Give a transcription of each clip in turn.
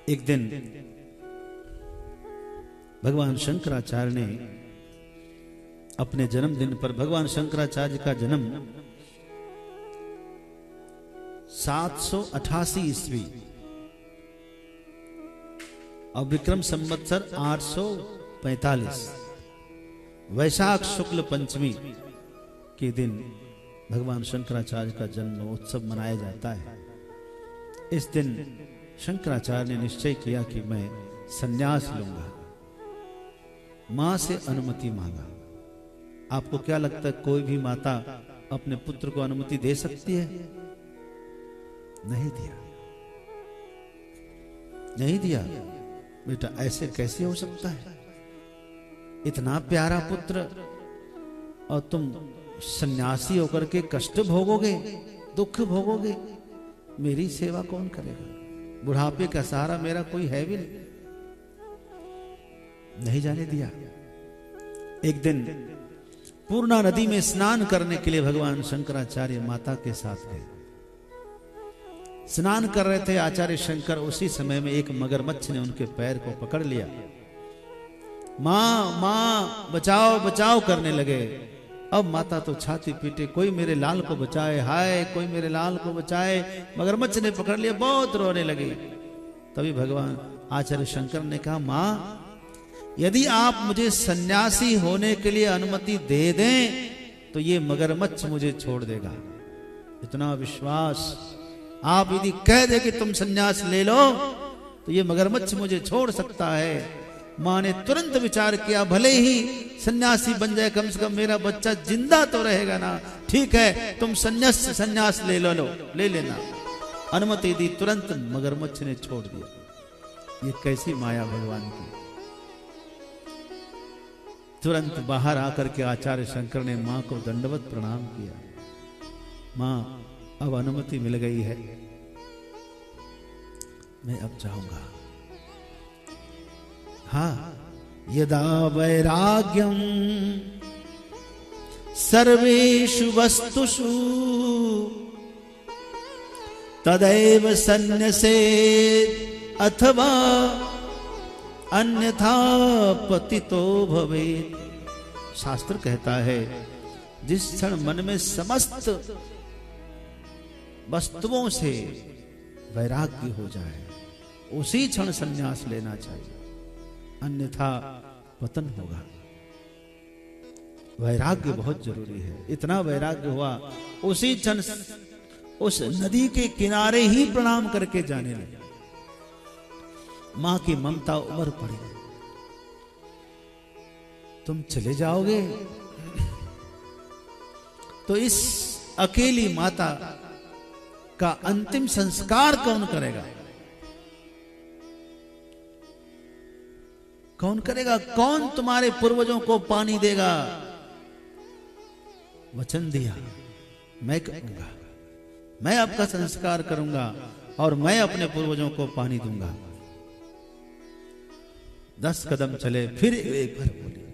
एक दिन भगवान शंकराचार्य ने अपने जन्मदिन पर, भगवान शंकराचार्य का जन्म 788 ईस्वी और विक्रम संवत्सर 845 वैशाख शुक्ल पंचमी के दिन भगवान शंकराचार्य का जन्म उत्सव मनाया जाता है। इस दिन शंकराचार्य ने निश्चय किया कि मैं संन्यास लूंगा। मां से अनुमति मांगा। आपको क्या लगता है कोई भी माता अपने पुत्र को अनुमति दे सकती है? नहीं दिया, नहीं दिया। बेटा ऐसे कैसे हो सकता है? इतना प्यारा पुत्र और तुम सन्यासी होकर के कष्ट भोगोगे, दुख भोगोगे, मेरी सेवा कौन करेगा? बुढ़ापे का सहारा मेरा कोई है भी नहीं जाने दिया। एक दिन पूर्णा नदी में स्नान करने के लिए भगवान शंकराचार्य माता के साथ गए। स्नान कर रहे थे आचार्य शंकर। उसी समय में एक मगरमच्छ ने उनके पैर को पकड़ लिया। मां मां बचाओ बचाओ करने लगे। अब माता तो छाती पीटे, कोई मेरे लाल को बचाए, हाय कोई मेरे लाल को बचाए। मगरमच्छ ने पकड़ लिया, बहुत रोने लगे। तभी भगवान आचार्य शंकर ने कहा, मां यदि आप मुझे सन्यासी होने के लिए अनुमति दे दें तो ये मगरमच्छ मुझे छोड़ देगा। इतना विश्वास। आप यदि कह दे कि तुम सन्यास ले लो तो ये मगरमच्छ मुझे छोड़ सकता है। मां ने तुरंत विचार किया, भले ही सन्यासी बन जाए, कम से कम मेरा बच्चा जिंदा तो रहेगा ना। ठीक है, तुम सन्यास ले लेना। अनुमति दी, तुरंत मगरमच्छ ने छोड़ दिया। ये कैसी माया भगवान की। तुरंत बाहर आकर के आचार्य शंकर ने मां को दंडवत प्रणाम किया। मां अब अनुमति मिल गई है, मैं अब जाऊंगा। हाँ, यदा वैराग्यम सर्वेषु वस्तुषु तदैव सन्न्यसेत् अथवा अन्यथा पतितो भवेत्। शास्त्र कहता है जिस क्षण मन में समस्त वस्तुओं से वैराग्य हो जाए उसी क्षण संन्यास लेना चाहिए, अन्यथा पतन होगा। वैराग्य बहुत जरूरी है। इतना वैराग्य हुआ, उसी क्षण उस नदी के किनारे ही प्रणाम करके जाने लगे। मां की ममता उमड़ पड़ी। तुम चले जाओगे तो इस अकेली माता का अंतिम संस्कार कौन करेगा? कौन करेगा? कौन तुम्हारे पूर्वजों को पानी देगा? वचन दिया, मैं करूंगा, मैं आपका संस्कार करूंगा और मैं अपने पूर्वजों को पानी दूंगा। 10 कदम चले, फिर एक बार बोले,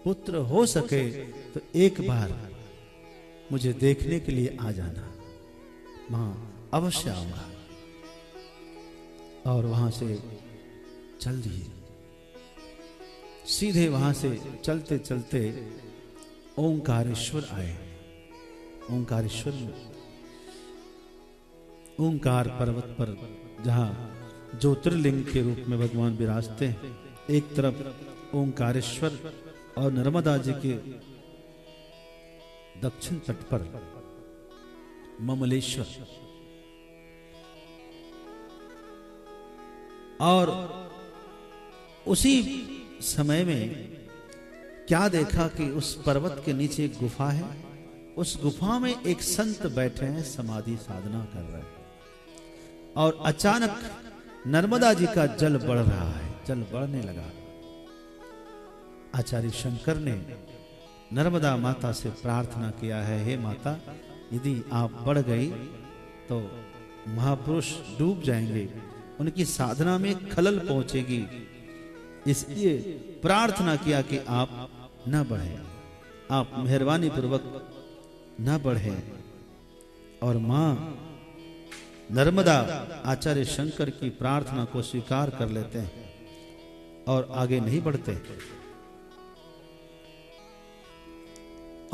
पुत्र हो सके तो एक बार मुझे देखने के लिए आ जाना। मां अवश्य आऊंगा। और वहां से चल दिए। सीधे वहां से चलते चलते ओंकारेश्वर आए। ओंकारेश्वर में ओंकार पर्वत पर जहां ज्योतिर्लिंग के रूप में भगवान विराजते हैं, एक तरफ ओंकारेश्वर और नर्मदा जी के दक्षिण तट पर ममलेश्वर, और उसी समय में क्या देखा कि उस पर्वत के नीचे एक गुफा है। उस गुफा में एक संत बैठे हैं, समाधि साधना कर रहे हैं। और अचानक नर्मदा जी का जल बढ़ रहा है, जल बढ़ने लगा। आचार्य शंकर ने नर्मदा माता से प्रार्थना किया है, हे माता यदि आप बढ़ गई तो महापुरुष डूब जाएंगे, उनकी साधना में खलल पहुंचेगी। इसलिए प्रार्थना किया कि आप न बढ़े, आप मेहरबानी पूर्वक न बढ़े। और मां नर्मदा आचार्य शंकर की प्रार्थना को स्वीकार कर लेते हैं और आगे नहीं बढ़ते।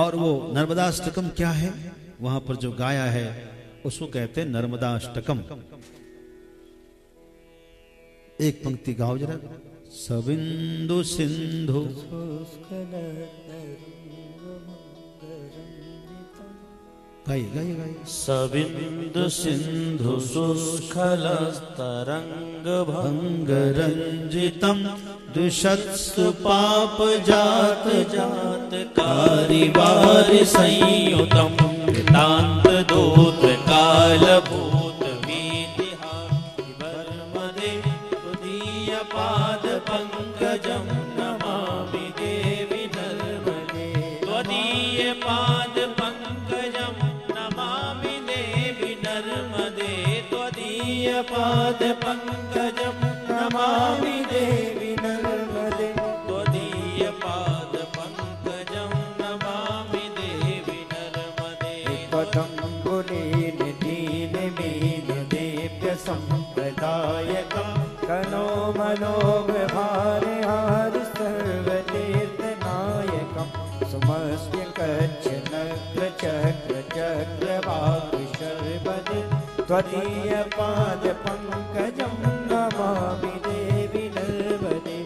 और वो नर्मदाष्टकम क्या है, वहां पर जो गाया है उसको कहते हैं नर्मदाष्टकम। एक पंक्ति गाओ जरा। सबिंदु सिंधु गाइए गाइए गाइए। सबिंदु सिंधु सुस्खल तरंग भंग रंजितम दुषत्सु पाप जात जात कारिवार संयुतम तांत दूत काल भूत वीतिहारिवर्मदे तुदीय पाद पंकजम नमामि देवी नर्मदे त्वदीय पाद पंकजम नमामि देवी नर्मदे त्वदीय पाद पंकजम नमामि देवी नर्मदे त्वदीय पाद पंकजम नमामि देवी नर्मदे पतंगुलीन दीन मीन देव्य संप्रदायकं कनो मनोभार हार सर्वतीर्थ नायकं सुमस्य कच्छ नग्र चक्र चक्रवाक शर्वद त्वदीय पाद पंकजं नमामि देवी नर्मदे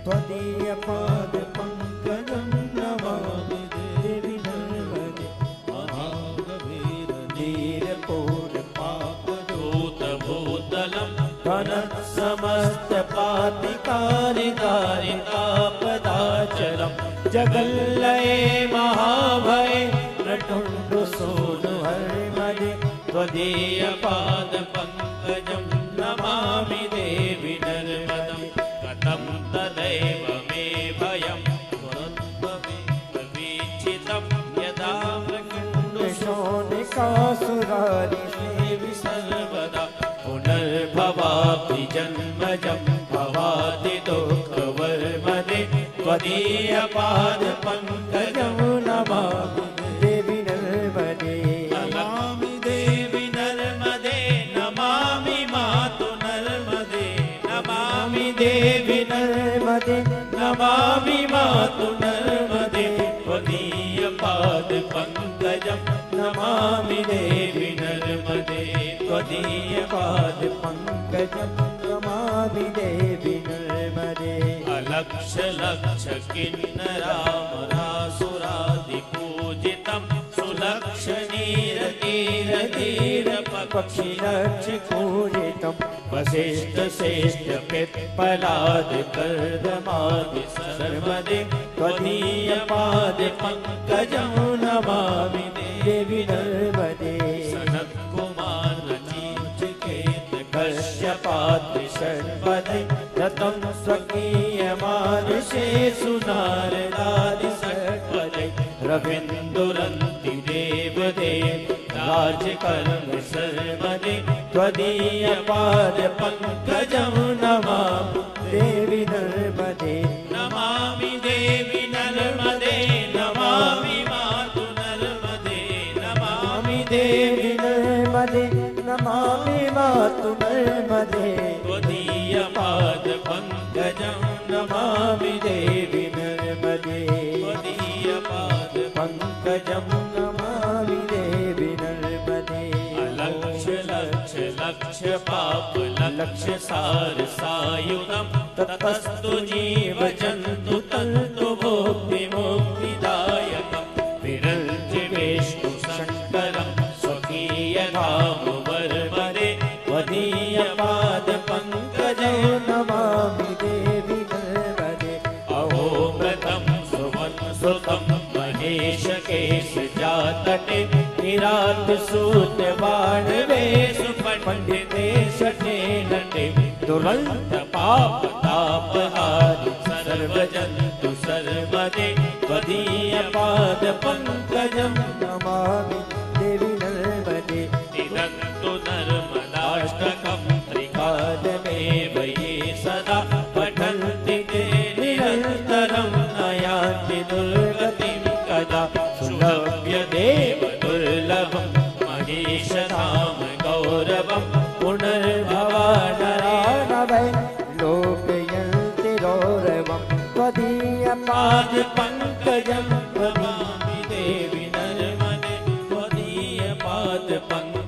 त्वदीय पाद पंकजं नमामि देवी नर्मदे महागभीर धीर पूर पाप दूत भूतलं घनत् समस्त पातिकारिकारिकापदाचलं जगल्लये महाभये नटुण्डु सोनु हरिमदे त्वदीय पाद पंकजं नमामि देवी नर्मदे कथं तदैव मे भयं त्वमेव वीक्षितं यदा मृगण्डुशोणिकासुरारि सेवि सर्वदा पुनर्भवापि जन्मजं भवाति दुःखवर्मदे त्वदीय पाद पंकजं नमामि देवी नर्मदे नमामि देवी नर्मदे नमामि मातु नर्मदे नमामि देवी नर्मदे नमामि मातु नर्मदे त्वदीय पाद पंकजं नमामि देवी नर्मदे त्वदीय पाद पंकजं नमामि देवी नर्मदे अलक्ष लक्ष किन्नरामरासुरादि पूजितं सुलक्ष नीर तीर धीर पक्षि लक्ष पूजितं वसिष्ठ श्रेष्ठ पिप्पलाद कर्दमादि सर्वदे त्वदीय पाद पंकजं नमामि देवी नर्मदे सनत कुमार नचिकेत कश्यपाद्रि सर्वदे रतं स्वकीय मानुषेषु नारदादि सर्वदे रविन्दुरन्ति देवदेव राजकर्म सर्वदे त्वदीय पाद पंकजं नमामि देवी नर्मदे नमामि देवी नर्मदे नमामि मातु नर्मदे नमामि देवी नर्मदे नमामि मातु नर्मदे त्वदीय पाद पंकजं नमामि देवी नर्मदे त्वदीय पाद पंकजं नमामि देवी नर्मदे अलक्ष लक्ष लक्ष पाप लक्ष सार सायुधं ततस्तु जीव जन्तु तन्तु भोक्ति मुक्तिदायकं विरञ्च विष्णु शङ्करं स्वकीय धाम वर्मदे त्वदीय पाद पंकजं नमामि देवी नर्मदे अहोव्रतं सुमन्सुतं महेश केश जातटे विराट सूत बाणवेषु पंडितेश नटे दुरंत पाप तापहारि सर्वजन्तु सर्वदे त्वदीय पाद पंकजं नमामि देवी नर्मदे इदन्तु नर्मदाष्टकं त्रिकालमेव ये सदा पठन्ति ते निरन्तरं नयान्ति दुर्गतिं कदा सुलभ्य देव दुर्लभं महेश धाम गौरवम् पाद पंकजं भवामि देवि नर्मदे त्वदीय पाद पंकजं